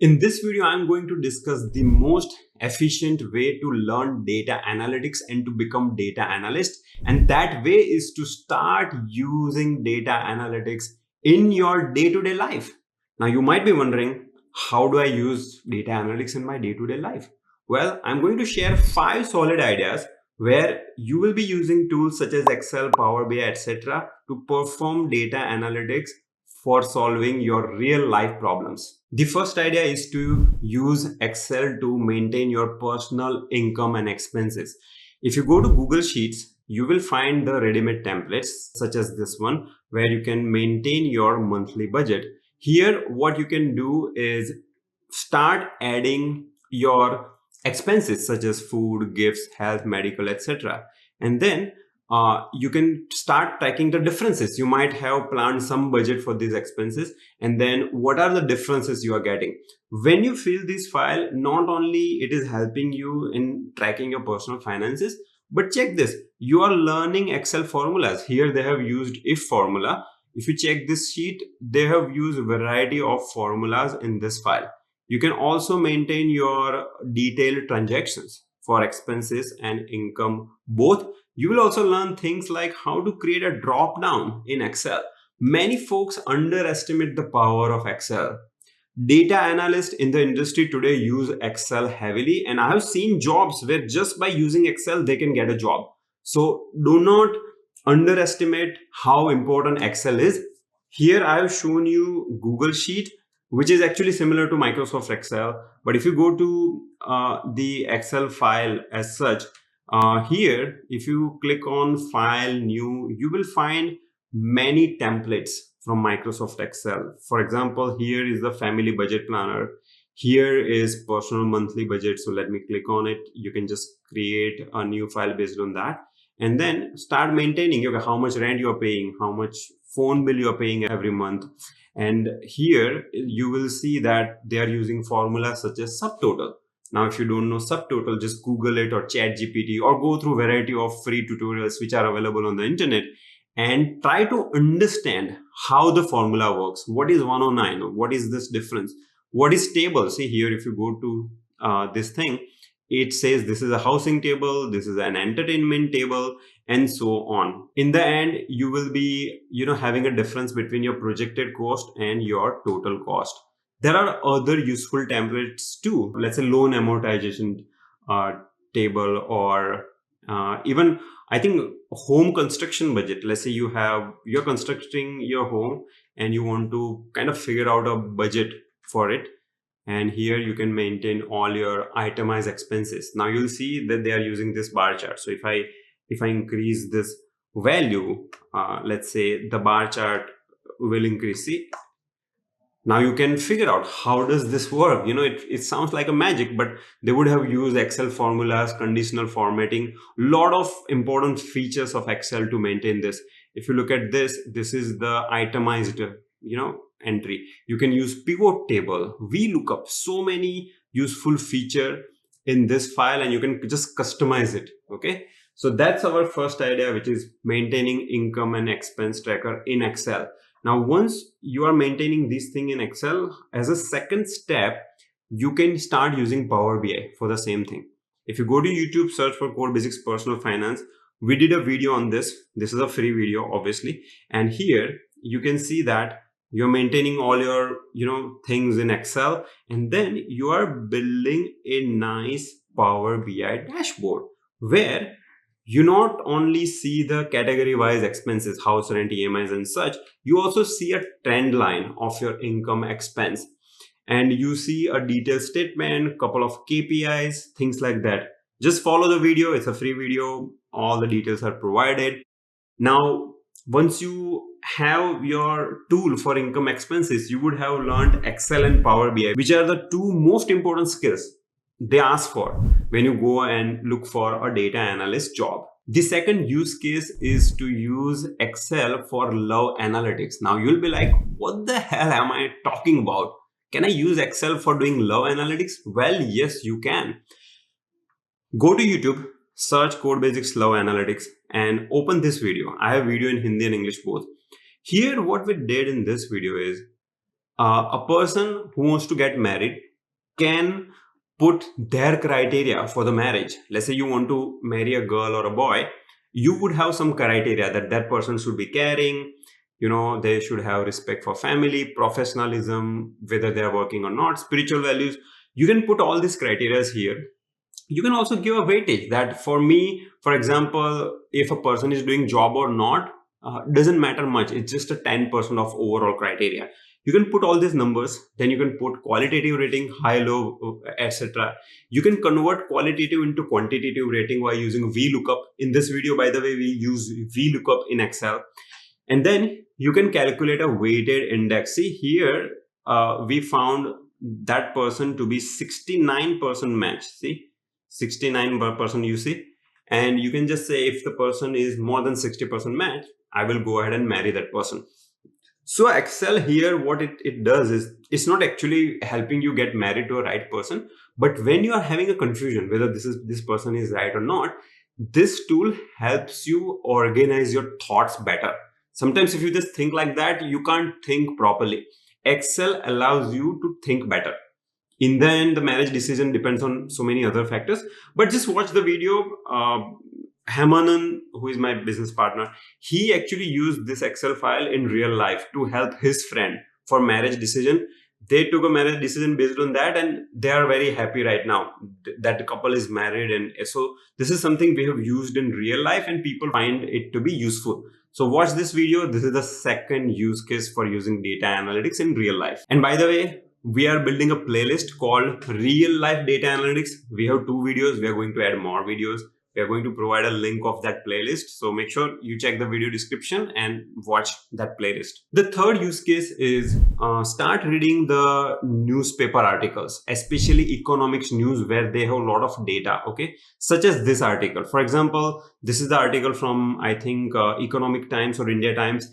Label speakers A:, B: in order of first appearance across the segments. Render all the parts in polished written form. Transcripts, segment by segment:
A: In this video, I'm going to discuss the most efficient way to learn data analytics and to become data analyst. And that way is to start using data analytics in your day-to-day life. Now, you might be wondering, how do I use data analytics in my day-to-day life? Well, I'm going to share 5 solid ideas where you will be using tools such as Excel, Power BI, etc. to perform data analytics for solving your real life problems. The first idea is to use Excel to maintain your personal income and expenses. If you go to Google Sheets, you will find the ready-made templates such as this one where you can maintain your monthly budget. Here, what you can do is start adding your expenses such as food, gifts, health, medical, etc. And then you can start tracking the differences. You might have planned some budget for these expenses, and then what are the differences you are getting. When you fill this file, not only it is helping you in tracking your personal finances, but check this, you are learning Excel formulas. Here they have used if formula. If you check this sheet, they have used a variety of formulas in this file. You can also maintain your detailed transactions for expenses and income both. You will also learn things like how to create a drop down in Excel. Many folks underestimate the power of Excel. Data analysts in the industry today use Excel heavily, and I have seen jobs where just by using Excel they can get a job. So do not underestimate how important Excel is. Here I have shown you Google Sheet, which is actually similar to Microsoft Excel. But if you go to the Excel file as such, here, if you click on File, New, you will find many templates from Microsoft Excel. For example, here is the Family Budget Planner. Here is Personal Monthly Budget. So let me click on it. You can just create a new file based on that. And then start maintaining how much rent you are paying, how much phone bill you are paying every month. And here you will see that they are using formulas such as subtotal. Now, if you don't know subtotal, just Google it or Chat GPT or go through variety of free tutorials which are available on the internet and try to understand how the formula works. What is 109? What is this difference? What is table? See here, if you go to this thing, it says this is a housing table, this is an entertainment table, and so on. In the end, you will be having a difference between your projected cost and your total cost. There are other useful templates too. Let's say loan amortization table, or even I think home construction budget. Let's say you're constructing your home and you want to kind of figure out a budget for it. And here you can maintain all your itemized expenses. Now you'll see that they are using this bar chart. So if I increase this value, let's say the bar chart will increase. See, now you can figure out how does this work. It sounds like a magic, but they would have used Excel formulas, conditional formatting, lot of important features of Excel to maintain this. If you look at this is the itemized entry. You can use pivot table, VLOOKUP, so many useful feature in this file, and you can just customize it. Okay, so that's our first idea, which is maintaining income and expense tracker in Excel. Now, once you are maintaining this thing in Excel, as a second step, you can start using Power BI for the same thing. If you go to YouTube, search for Core Basics Personal Finance, we did a video on this. This is a free video, obviously. And here you can see that you're maintaining all your things in Excel, and then you are building a nice Power BI dashboard where you not only see the category wise expenses, house rent, EMIs and such, you also see a trend line of your income expense, and you see a detailed statement, couple of KPIs, things like that. Just follow the video. It's a free video. All the details are provided. Now, once you have your tool for income expenses, you would have learned Excel and Power BI, which are the two most important skills they ask for when you go and look for a data analyst job. The second use case is to use Excel for love analytics. Now you'll be like, what the hell am I talking about? Can I use Excel for doing love analytics? Well, yes, you can. Go to YouTube, search Code Basics Love Analytics and open this video. I have video in Hindi and English both. Here, what we did in this video is a person who wants to get married, can put their criteria for the marriage. Let's say you want to marry a girl or a boy, you would have some criteria that that person should be caring, they should have respect for family, professionalism, whether they are working or not, spiritual values. You can put all these criteria here. You can also give a weightage that, for me, for example, if a person is doing job or not, doesn't matter much. It's just a 10% of overall criteria. You can put all these numbers, then you can put qualitative rating, high, low, etc. You can convert qualitative into quantitative rating by using VLOOKUP. In this video, by the way, we use VLOOKUP in Excel. And then you can calculate a weighted index. See here, we found that person to be 69% match. See, 69% you see. And you can just say, if the person is more than 60% match, I will go ahead and marry that person. So Excel here, what it does is, it's not actually helping you get married to a right person, but when you are having a confusion whether this person is right or not, this tool helps you organize your thoughts better. Sometimes if you just think like that, you can't think properly. Excel allows you to think better. In the end, the marriage decision depends on so many other factors, but just watch the video. Hemanan, who is my business partner, he actually used this Excel file in real life to help his friend for marriage decision. They took a marriage decision based on that, and they are very happy right now that the couple is married. And so this is something we have used in real life, and people find it to be useful. So watch this video. This is the second use case for using data analytics in real life. And by the way, we are building a playlist called Real Life Data Analytics. We have 2 videos. We are going to add more videos. We are going to provide a link of that playlist. So make sure you check the video description and watch that playlist. The third use case is start reading the newspaper articles, especially economics news, where they have a lot of data, okay? Such as this article. For example, this is the article from, I think, Economic Times or India Times.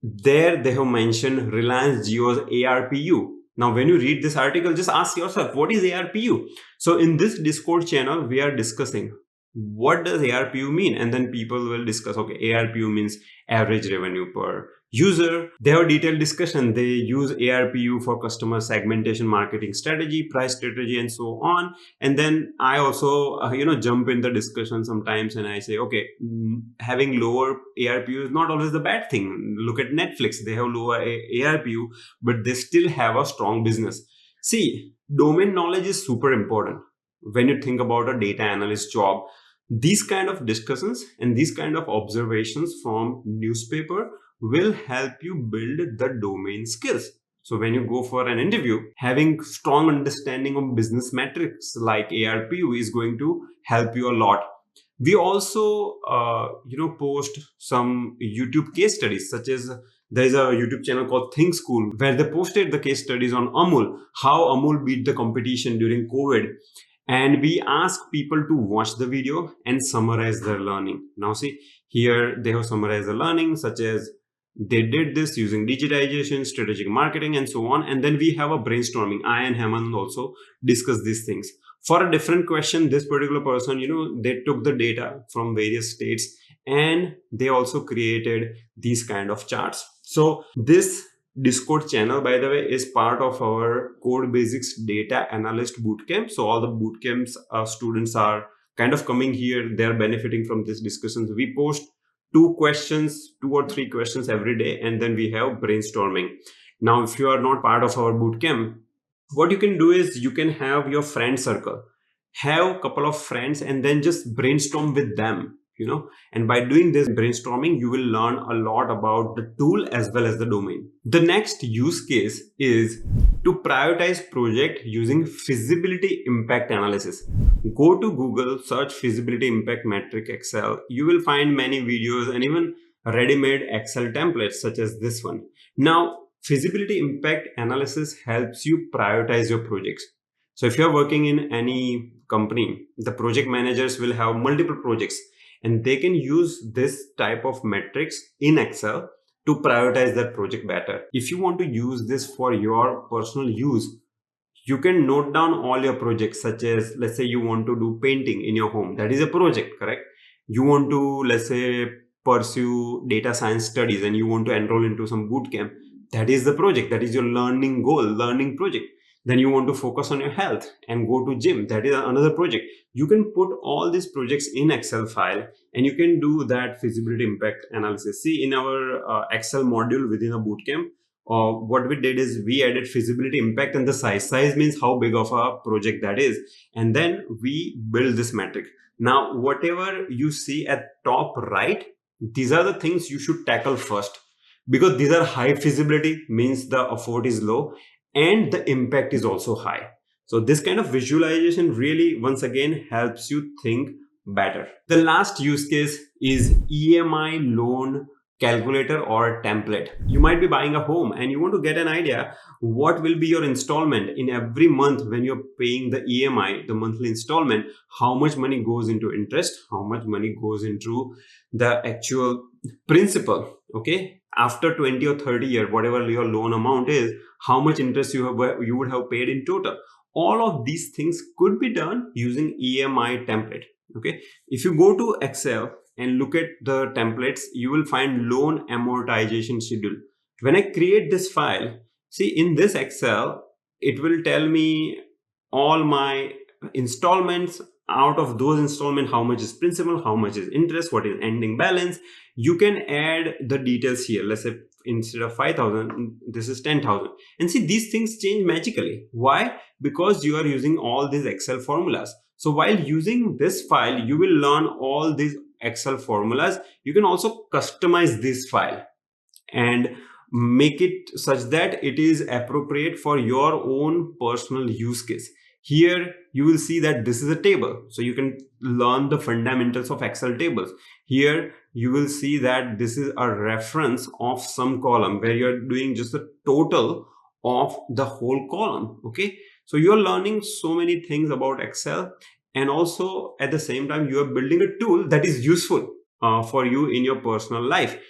A: There they have mentioned Reliance Jio's ARPU. Now, when you read this article, just ask yourself, what is ARPU? So in this Discord channel, we are discussing what does ARPU mean? And then people will discuss, okay, ARPU means average revenue per user. They have a detailed discussion. They use ARPU for customer segmentation, marketing strategy, price strategy, and so on. And then I also, jump in the discussion sometimes, and I say, okay, having lower ARPU is not always the bad thing. Look at Netflix. They have lower ARPU, but they still have a strong business. See, domain knowledge is super important when you think about a data analyst job. These kind of discussions and these kind of observations from newspaper will help you build the domain skills. So when you go for an interview, having strong understanding of business metrics like ARPU is going to help you a lot. We also post some YouTube case studies, such as there is a YouTube channel called Think School, where they posted the case studies on Amul, how Amul beat the competition during COVID. And we ask people to watch the video and summarize their learning. Now see, here they have summarized the learning, such as they did this using digitization, strategic marketing, and so on. And then we have a brainstorming. I and Hemant also discuss these things. For a different question, this particular person, they took the data from various states and they also created these kind of charts. So this Discord channel, by the way, is part of our Code Basics Data Analyst Bootcamp. So all the bootcamps students are kind of coming here. They're benefiting from this discussion. We post 2 or 3 questions every day, and then we have brainstorming. Now, if you are not part of our bootcamp, what you can do is you can have your friend circle, have a couple of friends, and then just brainstorm with them. And by doing this brainstorming, you will learn a lot about the tool as well as the domain. The next use case is to prioritize project using feasibility impact analysis. Go to Google, search feasibility impact metric Excel. You will find many videos and even ready-made Excel templates such as this one. Now, feasibility impact analysis helps you prioritize your projects. So if you're working in any company, the project managers will have multiple projects, and they can use this type of metrics in Excel to prioritize that project better. If you want to use this for your personal use, you can note down all your projects, such as, let's say you want to do painting in your home. That is a project, correct? You want to, let's say, pursue data science studies and you want to enroll into some boot camp. That is the project. That is your learning goal, learning project. then you want to focus on your health and go to gym, that is another project. You can put all these projects in Excel file, and you can do that feasibility impact analysis. See, in our Excel module within a bootcamp, what we did is we added feasibility impact and the size means how big of a project that is, and then we build this metric. Now whatever you see at top right, these are the things you should tackle first, because these are high feasibility, means the effort is low and the impact is also high. So this kind of visualization really once again helps you think better. The last use case is EMI loan calculator or template. You might be buying a home and you want to get an idea what will be your installment in every month when you're paying the EMI, the monthly installment, how much money goes into interest, how much money goes into the actual principal. Okay, after 20 or 30 years, whatever your loan amount is, how much interest you would have paid in total. All of these things could be done using EMI template. Okay, if you go to Excel and look at the templates, you will find loan amortization schedule. When I create this file, see in this Excel, it will tell me all my installments. Out of those installments, how much is principal, how much is interest, what is ending balance. You can add the details here. Let's say instead of 5,000, this is 10,000. And see, these things change magically. Why? Because you are using all these Excel formulas. So while using this file, you will learn all these Excel formulas. You can also customize this file and make it such that it is appropriate for your own personal use case. Here you will see that this is a table, so you can learn the fundamentals of Excel tables. Here you will see that this is a reference of some column where you're doing just the total of the whole column. Okay, so you're learning so many things about Excel, and also at the same time you are building a tool that is useful for you in your personal life.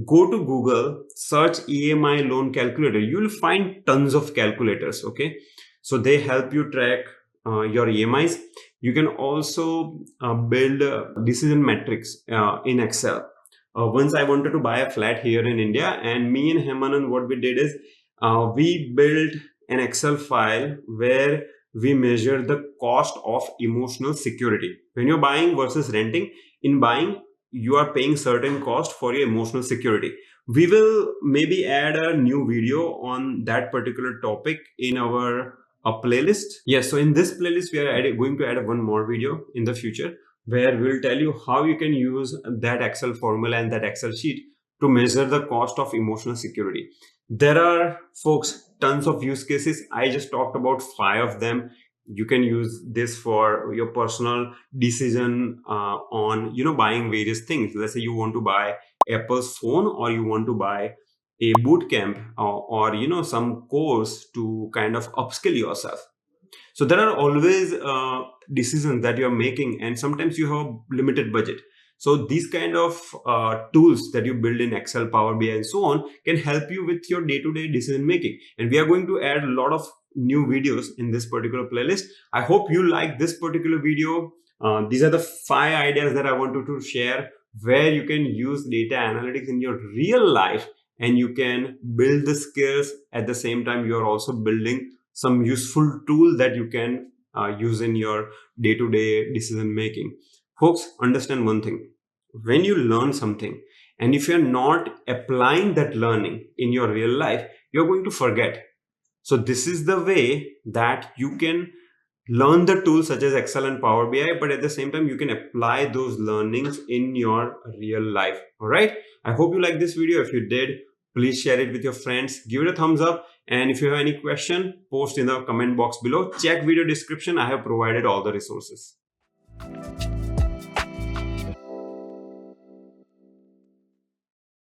A: Go to Google, search EMI loan calculator. You will find tons of calculators. Okay, so they help you track your EMIs. You can also build decision metrics in Excel. Once I wanted to buy a flat here in India, and me and Hemanand, what we did is we built an Excel file where we measure the cost of emotional security. When you're buying versus renting, in buying, you are paying certain cost for your emotional security. We will maybe add a new video on that particular topic in our playlist. Yes, so in this playlist, we are going to add one more video in the future where we'll tell you how you can use that Excel formula and that Excel sheet to measure the cost of emotional security. There are, folks, tons of use cases. I just talked about 5 of them. You can use this for your personal decision on buying various things. Let's say you want to buy Apple's phone, or you want to buy a boot camp, or some course to kind of upskill yourself. So there are always decisions that you're making, and sometimes you have limited budget. So these kind of tools that you build in Excel, Power BI, and so on can help you with your day-to-day decision making. And we are going to add a lot of new videos in this particular playlist. I hope you like this particular video. These are the 5 ideas that I wanted to share where you can use data analytics in your real life, and you can build the skills. At the same time, you're also building some useful tool that you can use in your day-to-day decision making. Folks, understand one thing. When you learn something, and if you're not applying that learning in your real life, you're going to forget. So this is the way that you can learn the tools such as Excel and Power BI, but at the same time, you can apply those learnings in your real life. All right. I hope you like this video. If you did, please share it with your friends. Give it a thumbs up. And if you have any question, post in the comment box below. Check video description. I have provided all the resources.